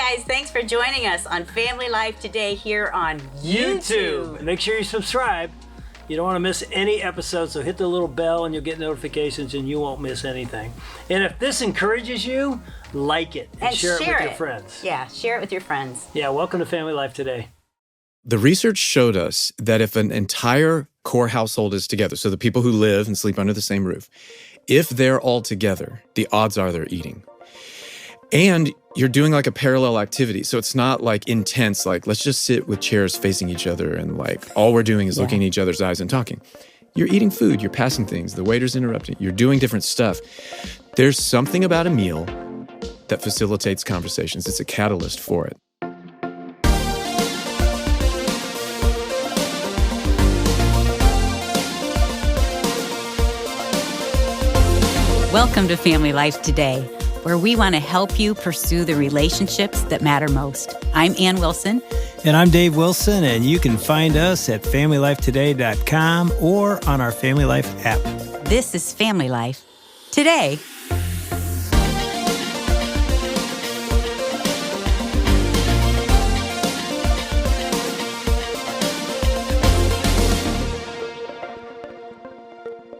guys, thanks for joining us on Family Life today here on YouTube. Make sure you subscribe. You don't want to miss any episodes, so hit the little bell and you'll get notifications and you won't miss anything. And if this encourages you, like it and share it with your friends. Yeah, share it with your friends. Yeah, welcome to Family Life today. The research showed us that if an entire core household is together, so the people who live and sleep under the same roof, if they're all together, the odds are they're eating. And you're doing like a parallel activity. So it's not like intense, like let's just sit with chairs facing each other and like all we're doing is looking in each other's eyes and talking. You're eating food, you're passing things, the waiter's interrupting, you're doing different stuff. There's something about a meal that facilitates conversations. It's a catalyst for it. Welcome to Family Life Today, where we want to help you pursue the relationships that matter most. I'm Ann Wilson. And I'm Dave Wilson, and you can find us at FamilyLifeToday.com or on our Family Life app. This is Family Life Today.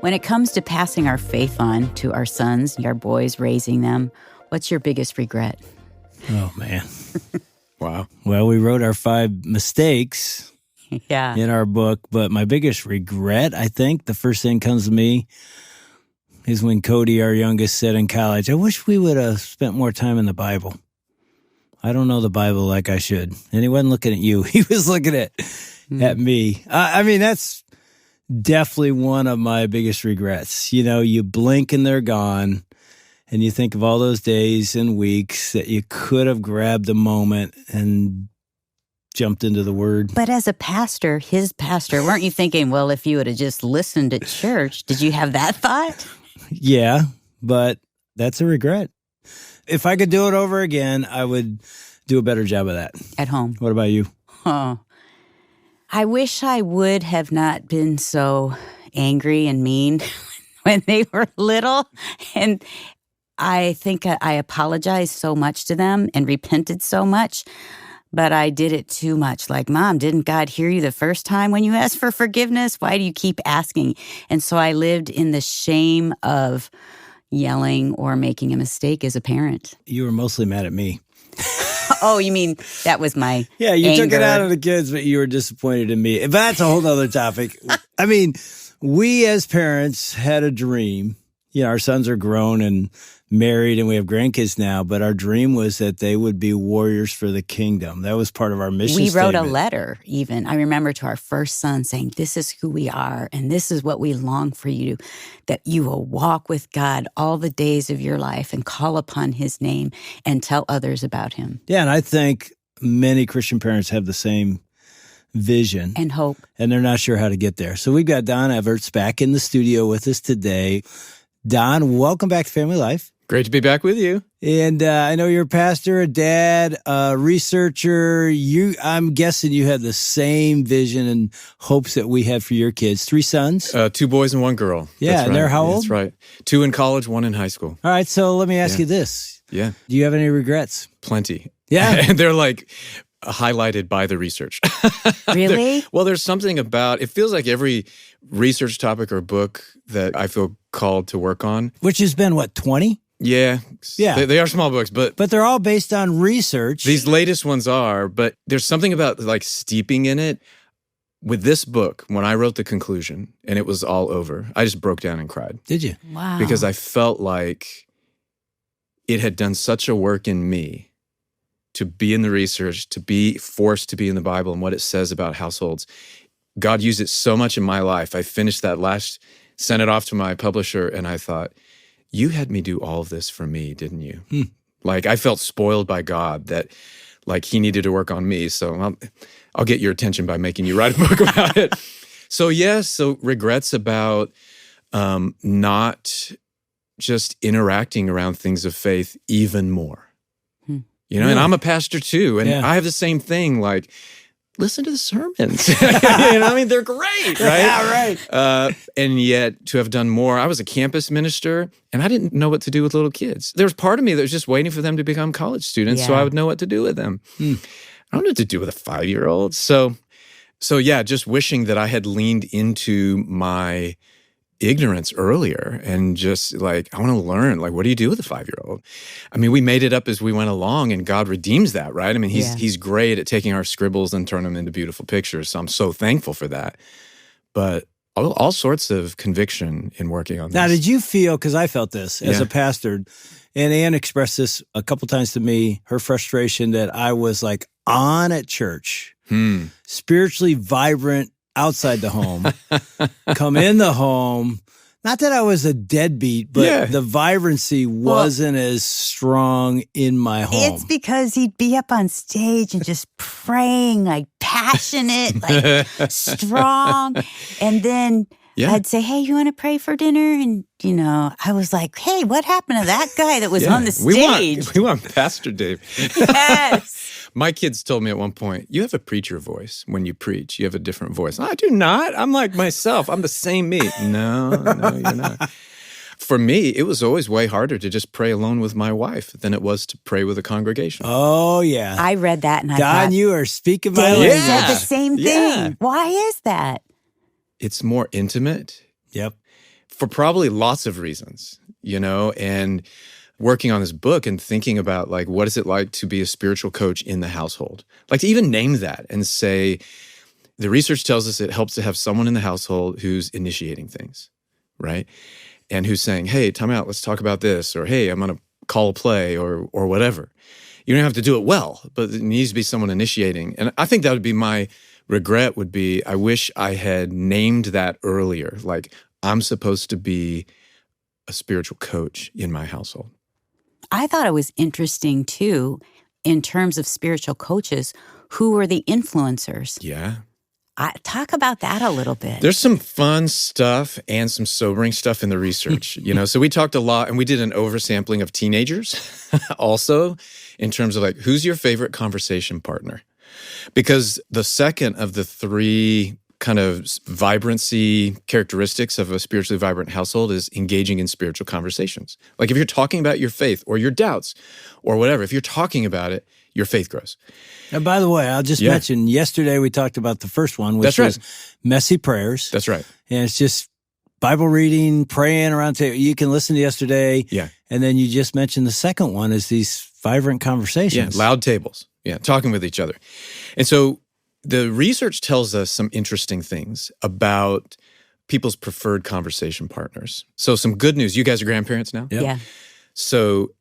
When it comes to passing our faith on to our sons, our boys, raising them, what's your biggest regret? Oh, man. Wow. Well, we wrote our 5 mistakes in our book, but my biggest regret, I think, the first thing comes to me is when Cody, our youngest, said in college, I wish we would have spent more time in the Bible. I don't know the Bible like I should. And he wasn't looking at you. He was looking at me. I mean, that's definitely one of my biggest regrets. You know, you blink and they're gone, and you think of all those days and weeks that you could have grabbed a moment and jumped into the Word. But as a pastor, his pastor, weren't you thinking, well, if you would have just listened at church, did you have that thought? Yeah, but that's a regret. If I could do it over again, I would do a better job of that. At home. What about you? Oh. I wish I would have not been so angry and mean when they were little. And I think I apologized so much to them and repented so much, but I did it too much. Like, Mom, didn't God hear you the first time when you asked for forgiveness? Why do you keep asking? And so I lived in the shame of yelling or making a mistake as a parent. You were mostly mad at me. Oh, you mean that was my Yeah, you anger. took it out on the kids, but you were disappointed in me. But that's a whole other topic. I mean, we as parents had a dream. You know, our sons are grown and married and we have grandkids now, but our dream was that they would be warriors for the kingdom. That was part of our mission statement. We wrote a letter even, I remember, to our first son saying, this is who we are and this is what we long for you, that you will walk with God all the days of your life and call upon his name and tell others about him. Yeah, and I think many Christian parents have the same vision. And hope. And they're not sure how to get there. So we've got Don Everts back in the studio with us today. Don, welcome back to Family Life. Great to be back with you. And I know you're a pastor, a dad, a researcher. I'm guessing you had the same vision and hopes that we had for your kids. 3 sons? 2 boys and 1 girl. Yeah, That's and right. they're how old? That's right. 2 in college, 1 in high school. All right, so let me ask you this. Yeah. Do you have any regrets? Plenty. Yeah. And they're like highlighted by the research. Really? There's something about, it feels like every research topic or book that I feel called to work on. Which has been, what, 20? Yeah. Yeah. They are small books, but they're all based on research. These latest ones are, but there's something about like steeping in it. With this book, when I wrote the conclusion and it was all over, I just broke down and cried. Did you? Wow. Because I felt like it had done such a work in me to be in the research, to be forced to be in the Bible and what it says about households. God used it so much in my life. I finished that sent it off to my publisher, and I thought, you had me do all of this for me, didn't you? Like, I felt spoiled by God that, like, he needed to work on me. So I'll get your attention by making you write a book about it. So regrets about not just interacting around things of faith even more. You know, and I'm a pastor too, and I have the same thing. Like, listen to the sermons. I mean, they're great, right? Yeah, right. And yet to have done more, I was a campus minister and I didn't know what to do with little kids. There was part of me that was just waiting for them to become college students so I would know what to do with them. I don't know what to do with a 5-year-old. So yeah, just wishing that I had leaned into my ignorance earlier and just like, I want to learn, like, what do you do with a 5-year-old? I mean, we made it up as we went along and God redeems that, right? I mean, he's great at taking our scribbles and turning them into beautiful pictures. So I'm so thankful for that. But all sorts of conviction in working on this. Now, did you feel, because I felt this as a pastor, and Ann expressed this a couple times to me, her frustration that I was like on at church, spiritually vibrant outside the home, come in the home. Not that I was a deadbeat, but the vibrancy wasn't as strong in my home. It's because he'd be up on stage and just praying, like passionate, like strong. And then I'd say, hey, you want to pray for dinner? And, I was like, hey, what happened to that guy that was on the stage? We want Pastor Dave. Yes. My kids told me at one point, you have a preacher voice when you preach. You have a different voice. I do not. I'm like myself. I'm the same me. No, you're not. For me, it was always way harder to just pray alone with my wife than it was to pray with a congregation. Oh, yeah. I read that and I Don, thought, you are speaking my Dave language. said the same thing. Yeah. Why is that? It's more intimate. Yep. For probably lots of reasons, and working on this book and thinking about like, what is it like to be a spiritual coach in the household? Like to even name that and say, the research tells us it helps to have someone in the household who's initiating things, right? And who's saying, hey, time out, let's talk about this, or hey, I'm going to call a play or whatever. You don't have to do it well, but it needs to be someone initiating. And I think that would be my regret would be, I wish I had named that earlier. Like, I'm supposed to be a spiritual coach in my household. I thought it was interesting, too, in terms of spiritual coaches, who were the influencers? Yeah. Talk about that a little bit. There's some fun stuff and some sobering stuff in the research, So we talked a lot, and we did an oversampling of teenagers also in terms of like, who's your favorite conversation partner? Because the second of the three kind of vibrancy characteristics of a spiritually vibrant household is engaging in spiritual conversations. Like if you're talking about your faith or your doubts or whatever, if you're talking about it, your faith grows. And by the way, I'll just mention, yesterday we talked about the first one, which was messy prayers. That's right. And it's just Bible reading, praying around table. You can listen to yesterday. Yeah. And then you just mentioned the second one is these vibrant conversations. Yeah, loud tables. Yeah, talking with each other. And so the research tells us some interesting things about people's preferred conversation partners. So some good news. You guys are grandparents now? Yep. Yeah. So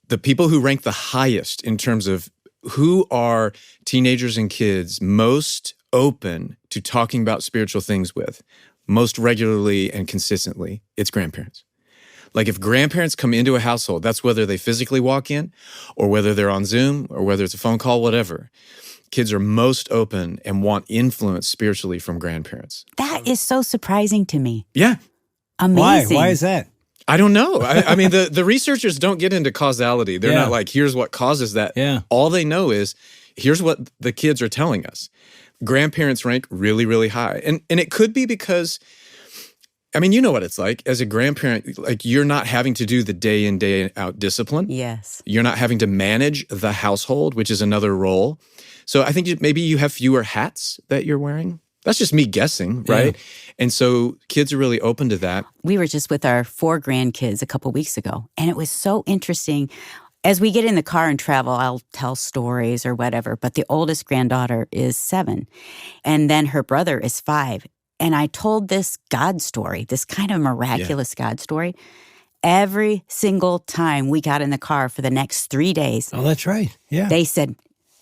the people who rank the highest in terms of who are teenagers and kids most open to talking about spiritual things with, most regularly and consistently, it's grandparents. Like if grandparents come into a household, that's whether they physically walk in or whether they're on Zoom or whether it's a phone call, whatever. Kids are most open and want influence spiritually from grandparents. That is so surprising to me. Yeah. Amazing. Why is that? I don't know. I mean, the researchers don't get into causality. They're not like, here's what causes that. Yeah. All they know is, here's what the kids are telling us. Grandparents rank really, really high. And it could be because, I mean, you know what it's like. As a grandparent, like you're not having to do the day in, day out discipline. Yes. You're not having to manage the household, which is another role. So I think maybe you have fewer hats that you're wearing. That's just me guessing, right? Yeah. And so kids are really open to that. We were just with our 4 grandkids a couple weeks ago, and it was so interesting. As we get in the car and travel, I'll tell stories or whatever, but the oldest granddaughter is 7, and then her brother is 5. And I told this God story, this kind of miraculous God story, every single time we got in the car for the next 3 days. Oh, that's right. Yeah. They said,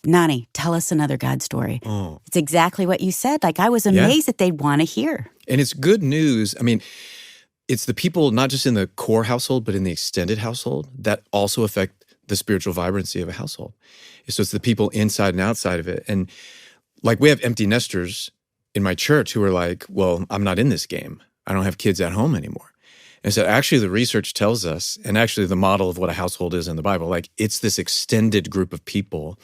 Nani, tell us another God story. Oh. It's exactly what you said. Like, I was amazed that they'd want to hear. And it's good news. I mean, it's the people, not just in the core household, but in the extended household that also affect the spiritual vibrancy of a household. So it's the people inside and outside of it. And like we have empty nesters in my church who are like, well, I'm not in this game. I don't have kids at home anymore. And so actually the research tells us, and actually the model of what a household is in the Bible, like it's this extended group of people.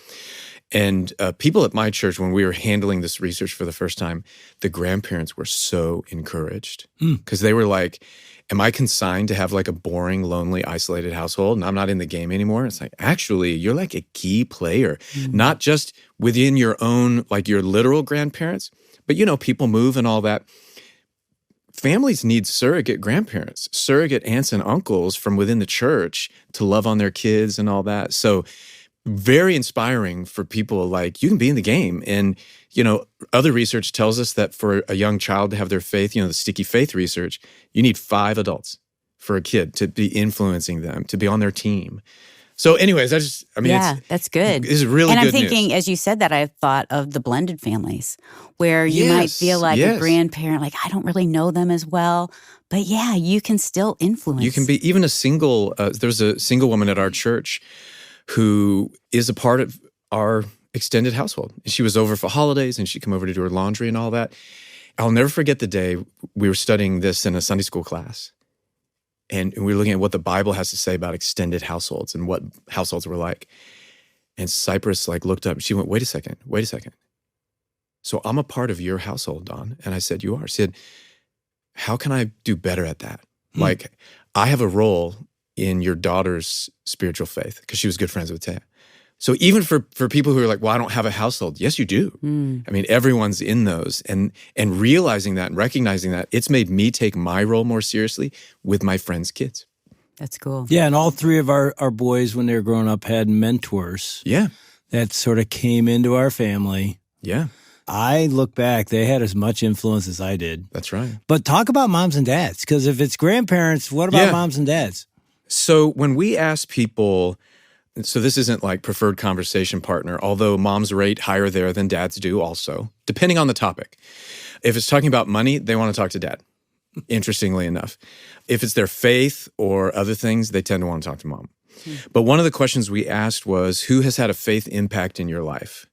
And people at my church, when we were handling this research for the first time, the grandparents were so encouraged because they were like, am I consigned to have like a boring, lonely, isolated household and I'm not in the game anymore? It's like, actually, you're like a key player, not just within your own, like your literal grandparents, but people move and all that. Families need surrogate grandparents, surrogate aunts and uncles from within the church to love on their kids and all that. So very inspiring for people like, you can be in the game. And, other research tells us that for a young child to have their faith, the sticky faith research, you need 5 adults for a kid to be influencing them, to be on their team. So anyways, that's good. This is really good And I'm news. thinking, as you said that, I thought of the blended families where you might feel like a grandparent, like, I don't really know them as well. But yeah, you can still influence. You can be even a single, there's a single woman at our church who is a part of our extended household. She was over for holidays and she'd come over to do her laundry and all that. I'll never forget the day we were studying this in a Sunday school class. And we were looking at what the Bible has to say about extended households and what households were like. And Cypress looked up and she went, wait a second. So I'm a part of your household, Don. And I said, you are. She said, how can I do better at that? Like, I have a role in your daughter's spiritual faith, because she was good friends with Taya. So even for people who are like, well, I don't have a household. Yes, you do. I mean, everyone's in those. And realizing that and recognizing that, it's made me take my role more seriously with my friends' kids. That's cool. Yeah, and all 3 of our boys, when they were growing up, had mentors. Yeah. That sort of came into our family. Yeah. I look back, they had as much influence as I did. That's right. But talk about moms and dads, because if it's grandparents, what about moms and dads? So when we ask people, so this isn't like preferred conversation partner, although moms rate higher there than dads do also, depending on the topic. If it's talking about money, they want to talk to dad, interestingly enough. If it's their faith or other things, they tend to want to talk to mom. But one of the questions we asked was, who has had a faith impact in your life?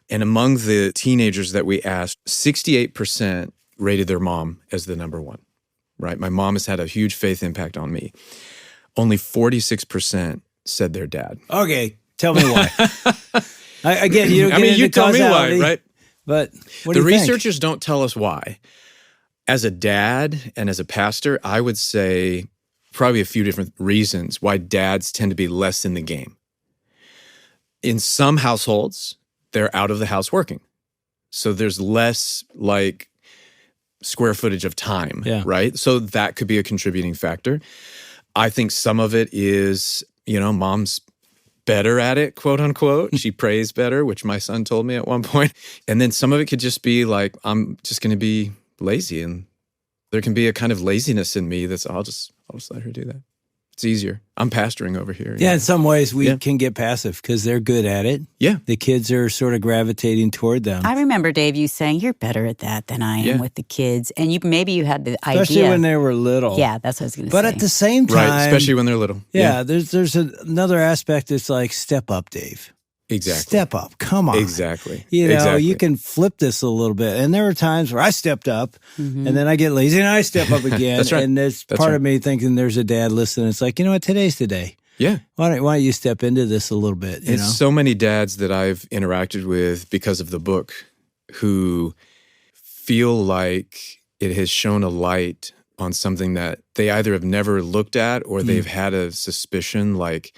And among the teenagers that we asked, 68% rated their mom as the number one, right? My mom has had a huge faith impact on me. Only 46% said their dad. Okay, tell me why. Again, you don't get you tell me causality, why, right? But what the do you think? researchers don't tell us why. As a dad and as a pastor, I would say probably a few different reasons why dads tend to be less in the game. In some households, they're out of the house working. So there's less square footage of time, right? So that could be a contributing factor. I think some of it is, mom's better at it, quote unquote. She prays better, which my son told me at one point. And then some of it could just be like, I'm just going to be lazy. And there can be a kind of laziness in me that's, I'll just let her do that. It's easier. I'm pastoring over here. Yeah, in some ways we can get passive because they're good at it. Yeah. The kids are sort of gravitating toward them. I remember, Dave, you saying you're better at that than I am with the kids. And maybe you had the Especially idea. when they were little. Yeah, that's what I was going to say. But at the same time. Right, especially when they're little. Yeah, there's another aspect that's like, step up, Dave. Exactly. Step up. Come on. Exactly. You can flip this a little bit. And there are times where I stepped up and then I get lazy and I step up again. That's right. And there's part of me thinking there's a dad listening. It's like, you know what? Today's the day. Yeah. Why don't you step into this a little bit? It's so many dads that I've interacted with because of the book who feel like it has shone a light on something that they either have never looked at or they've had a suspicion like,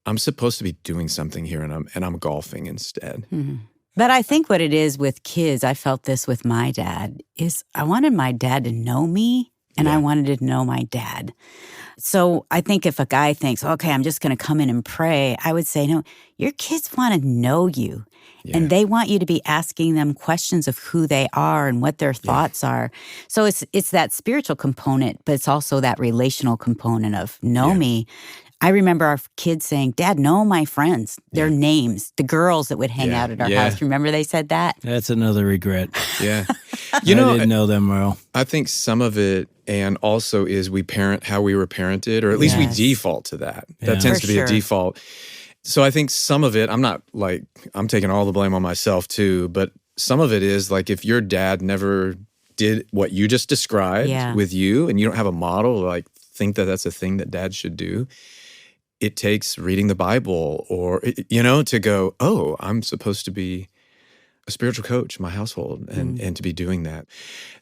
I'm supposed to be doing something here and I'm golfing instead. Mm-hmm. But I think what it is with kids, I felt this with my dad, is I wanted my dad to know me and I wanted to know my dad. So I think if a guy thinks, okay, I'm just going to come in and pray, I would say, no, your kids want to know you. Yeah. And they want you to be asking them questions of who they are and what their thoughts are. So it's that spiritual component, but it's also that relational component of know me. I remember our kids saying, Dad, know my friends, their names, the girls that would hang out at our house. Remember they said that? That's another regret. Yeah. I didn't know them well. I think some of it, and also is we parent how we were parented, or at least we default to that. That tends to be a default. So I think some of it, I'm taking all the blame on myself too, but some of it is like if your dad never did what you just described with you and you don't have a model, like think that that's a thing that dad should do, it takes reading the Bible or, to go, oh, I'm supposed to be a spiritual coach in my household and to be doing that.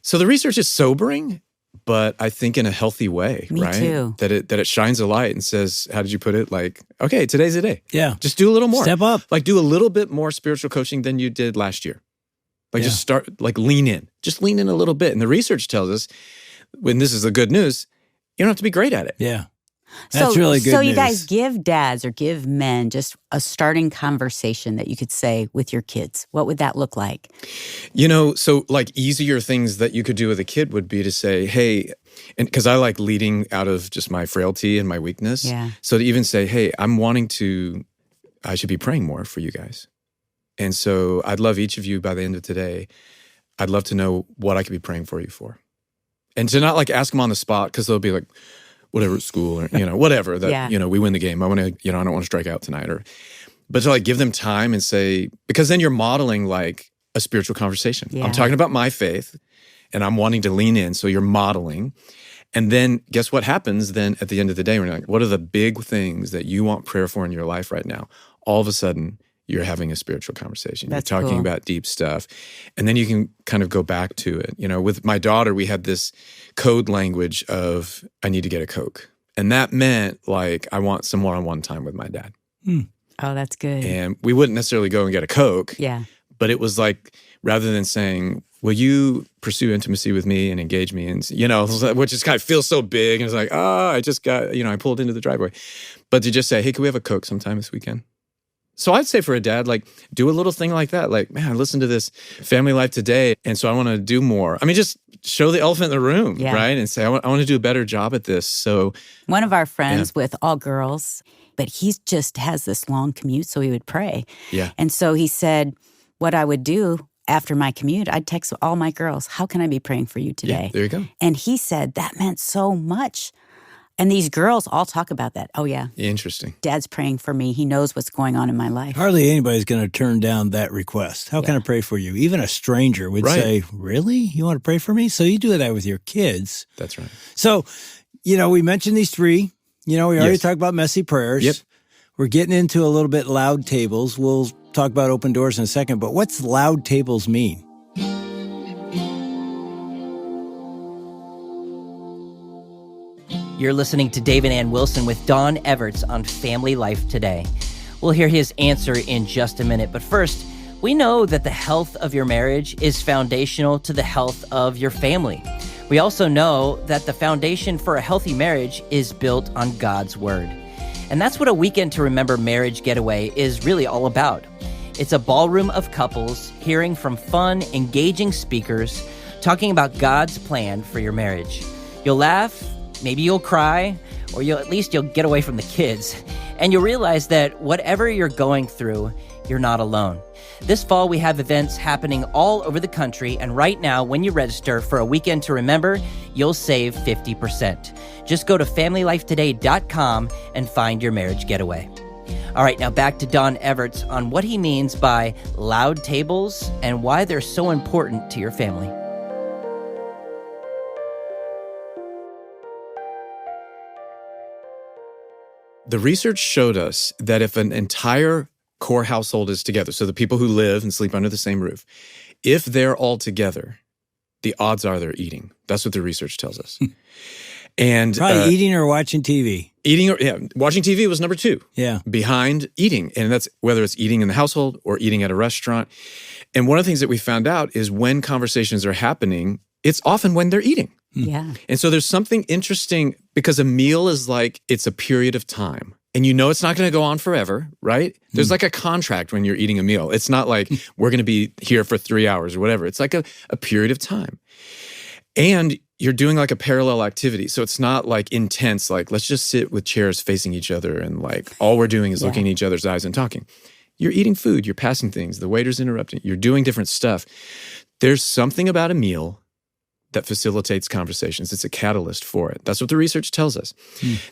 So the research is sobering, but I think in a healthy way, Me right? too. That it shines a light and says, how did you put it? Like, okay, today's the day. Yeah. Just do a little more. Step up. Like do a little bit more spiritual coaching than you did last year. Like just start, like lean in. Just lean in a little bit. And the research tells us, when this is the good news, you don't have to be great at it. Yeah. That's really good So news. you guys give dads or give men just a starting conversation that you could say with your kids. What would that look like? So like easier things that you could do with a kid would be to say, hey, and because I like leading out of just my frailty and my weakness. Yeah. So to even say, hey, I should be praying more for you guys. And so I'd love each of you by the end of today, I'd love to know what I could be praying for you for. And to not like ask them on the spot, because they'll be like, whatever, school or, whatever, that, we win the game. I want to, I don't want to strike out tonight. But to like give them time and say, because then you're modeling like a spiritual conversation. Yeah. I'm talking about my faith and I'm wanting to lean in. So you're modeling. And then guess what happens then at the end of the day, when you're like, what are the big things that you want prayer for in your life right now? All of a sudden, you're having a spiritual conversation. That's you're talking cool. about deep stuff. And then you can kind of go back to it. With my daughter, we had this code language of, I need to get a Coke. And that meant like, I want some one-on-one time with my dad. Oh, that's good. And we wouldn't necessarily go and get a Coke. Yeah. But it was like, rather than saying, will you pursue intimacy with me and engage me? And, which just kind of feels so big. And it's like, I just got, I pulled into the driveway. But to just say, hey, can we have a Coke sometime this weekend? So I'd say for a dad, like, do a little thing like that. Like, man, I listened to this Family Life today, and so I want to do more. I mean, just show the elephant in the room, right? And say, I want to do a better job at this. So one of our friends with all girls, but he just has this long commute, so he would pray. Yeah. And so he said, what I would do after my commute, I'd text all my girls, how can I be praying for you today? Yeah, there you go. And he said that meant so much. And these girls all talk about that. Oh, yeah. Interesting. Dad's praying for me. He knows what's going on in my life. Hardly anybody's going to turn down that request. How can I pray for you? Even a stranger would say, really? You want to pray for me? So you do that with your kids. That's right. So, we mentioned these three. We already talked about messy prayers. Yep. We're getting into a little bit loud tables. We'll talk about open doors in a second. But what's loud tables mean? You're listening to Dave and Ann Wilson with Don Everts on Family Life Today. We'll hear his answer in just a minute, but first, we know that the health of your marriage is foundational to the health of your family. We also know that the foundation for a healthy marriage is built on God's Word. And that's what a Weekend to Remember Marriage Getaway is really all about. It's a ballroom of couples hearing from fun, engaging speakers talking about God's plan for your marriage. You'll laugh, maybe you'll cry, or at least you'll get away from the kids. And you'll realize that whatever you're going through, you're not alone. This fall, we have events happening all over the country, and right now, when you register for a Weekend to Remember, you'll save 50%. Just go to FamilyLifeToday.com and find your marriage getaway. All right, now back to Don Everts on what he means by loud tables and why they're so important to your family. The research showed us that if an entire core household is together, so the people who live and sleep under the same roof, if they're all together, the odds are they're eating. That's what the research tells us. And probably eating or watching TV. Watching TV was number 2. Yeah. Behind eating. And that's whether it's eating in the household or eating at a restaurant. And one of the things that we found out is when conversations are happening, it's often when they're eating. Yeah. And so there's something interesting because a meal is like, it's a period of time. And it's not going to go on forever, right? There's like a contract when you're eating a meal. It's not like we're going to be here for 3 hours or whatever. It's like a period of time. And you're doing like a parallel activity. So it's not like intense, like let's just sit with chairs facing each other and like all we're doing is looking in each other's eyes and talking. You're eating food, you're passing things, the waiter's interrupting, you're doing different stuff. There's something about a meal that facilitates conversations. It's a catalyst for it. That's what the research tells us.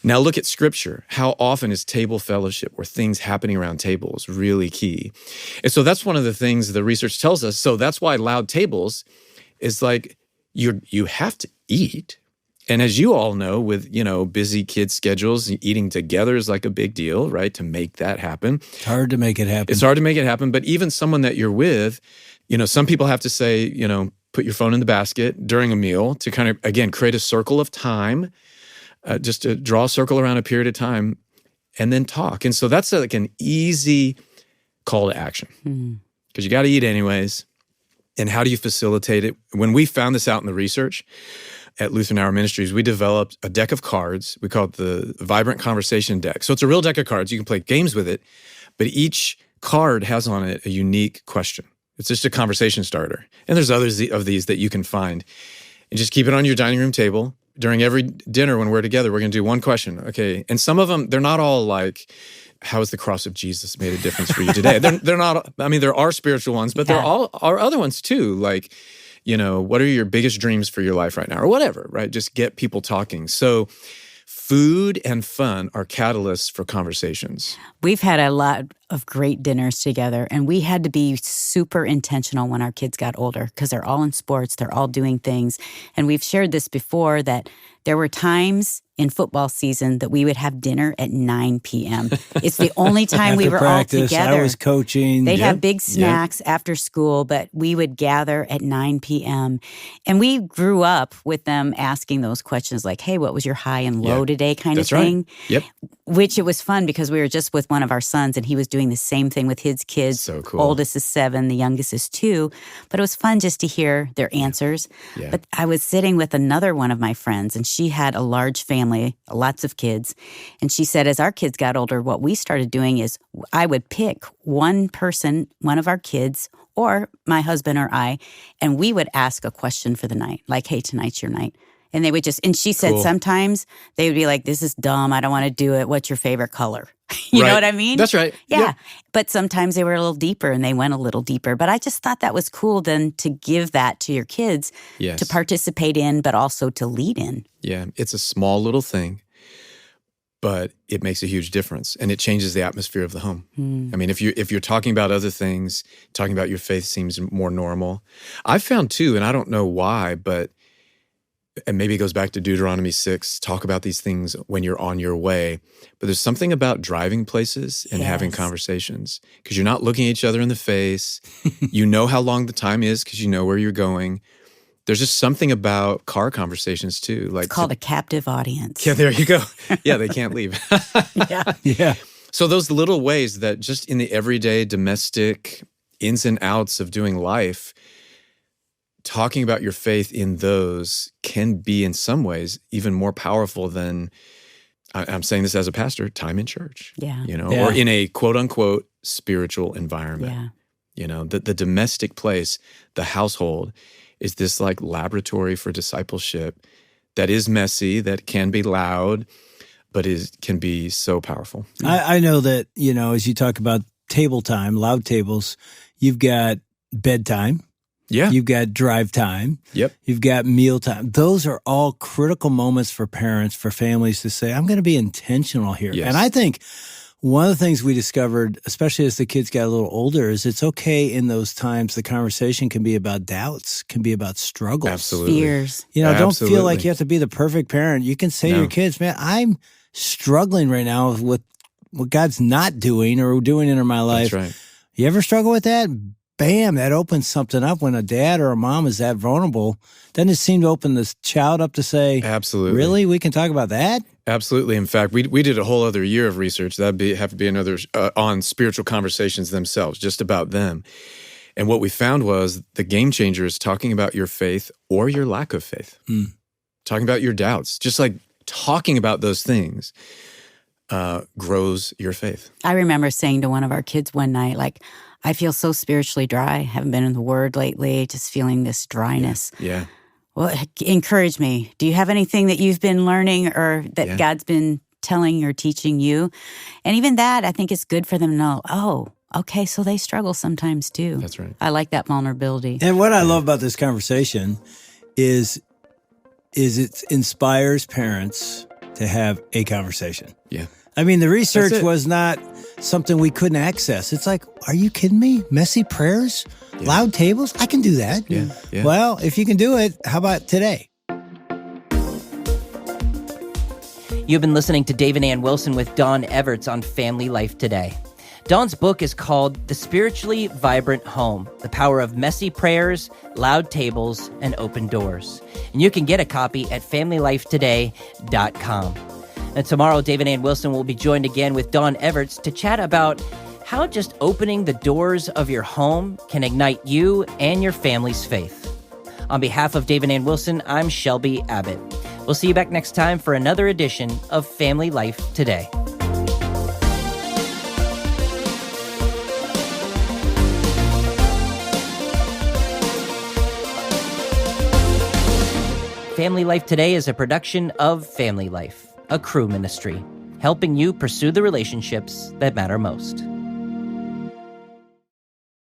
Now look at Scripture. How often is table fellowship or things happening around tables really key? And so that's one of the things the research tells us. So that's why loud tables is like you have to eat, And as you all know, with, busy kid schedules, eating together is like a big deal, right? To make that happen. It's hard to make it happen. It's hard to make it happen. But even someone that you're with, some people have to say, put your phone in the basket during a meal to kind of, again, create a circle of time, just to draw a circle around a period of time and then talk. And so that's like an easy call to action because you got to eat anyways. And how do you facilitate it? When we found this out in the research at Lutheran Hour Ministries, we developed a deck of cards. We call it the Vibrant Conversation Deck. So it's a real deck of cards. You can play games with it, but each card has on it a unique question. It's just a conversation starter. And there's others of these that you can find. And just keep it on your dining room table. During every dinner when we're together, we're going to do one question. Okay. And some of them, they're not all like, how has the cross of Jesus made a difference for you today? They're not, there are spiritual ones, but there are other ones too. Like, what are your biggest dreams for your life right now or whatever, right? Just get people talking. So food and fun are catalysts for conversations. We've had a lot of great dinners together, and we had to be super intentional when our kids got older because they're all in sports, they're all doing things. And we've shared this before that there were times in football season that we would have dinner at 9 p.m. It's the only time we were practice, all together. I was coaching. They'd have big snacks after school, but we would gather at 9 p.m. And we grew up with them asking those questions like, hey, what was your high and low today kind of thing? Right. Yep. Which it was fun because we were just with one of our sons and he was doing the same thing with his kids. So cool. Oldest is 7, the youngest is 2. But it was fun just to hear their answers. Yeah. But I was sitting with another one of my friends and she had a large family, lots of kids. And she said, as our kids got older, what we started doing is I would pick one person, one of our kids, or my husband or I, and we would ask a question for the night. Like, hey, tonight's your night. And they would and she said sometimes they would be like, this is dumb. I don't want to do it. What's your favorite color? You know what I mean? That's right. Yeah. Yep. But sometimes they were a little deeper and they went a little deeper. But I just thought that was cool then to give that to your kids to participate in, but also to lead in. Yeah. It's a small little thing, but it makes a huge difference and it changes the atmosphere of the home. If you're talking about other things, talking about your faith seems more normal. I've found too, and I don't know why, and maybe it goes back to Deuteronomy 6, talk about these things when you're on your way. But there's something about driving places and having conversations because you're not looking at each other in the face. You know how long the time is because you know where you're going. There's just something about car conversations too. Like it's called a captive audience. Yeah, there you go. Yeah, they can't leave. Yeah. So those little ways that just in the everyday domestic ins and outs of doing life, talking about your faith in those can be in some ways even more powerful than, I'm saying this as a pastor, time in church. Or in a quote unquote spiritual environment. The domestic place, the household is this like laboratory for discipleship that is messy, that can be loud, but can be so powerful. I know that, as you talk about table time, loud tables, you've got bedtime. Yeah. You've got drive time. Yep. You've got meal time. Those are all critical moments for parents, for families to say, I'm going to be intentional here. Yes. And I think one of the things we discovered, especially as the kids got a little older, is it's okay in those times. The conversation can be about doubts, can be about struggles. Absolutely. Fears. Don't feel like you have to be the perfect parent. You can say to your kids, man, I'm struggling right now with what God's not doing or doing in my life. That's right. You ever struggle with that? Bam, that opens something up when a dad or a mom is that vulnerable. Doesn't it seem to open this child up to say, absolutely, really? We can talk about that? Absolutely. In fact, we did a whole other year of research. That'd have to be another on spiritual conversations themselves, just about them. And what we found was the game changer is talking about your faith or your lack of faith, talking about your doubts, just like talking about those things grows your faith. I remember saying to one of our kids one night, like, I feel so spiritually dry. Haven't been in the Word lately, just feeling this dryness. Yeah. Well, encourage me. Do you have anything that you've been learning or that God's been telling or teaching you? And even that, I think it's good for them to know, oh, okay, so they struggle sometimes too. That's right. I like that vulnerability. And what I love about this conversation is it inspires parents to have a conversation. Yeah. The research was not something we couldn't access. It's like, are you kidding me? Messy prayers? Yeah. Loud tables? I can do that. Yeah. Well, if you can do it, how about today? You've been listening to Dave and Ann Wilson with Don Everts on Family Life Today. Don's book is called The Spiritually Vibrant Home, The Power of Messy Prayers, Loud Tables, and Open Doors. And you can get a copy at FamilyLifeToday.com. And tomorrow, Dave and Ann Wilson will be joined again with Don Everts to chat about how just opening the doors of your home can ignite you and your family's faith. On behalf of Dave and Ann Wilson, I'm Shelby Abbott. We'll see you back next time for another edition of Family Life Today. Family Life Today is a production of Family Life, a crew ministry, helping you pursue the relationships that matter most.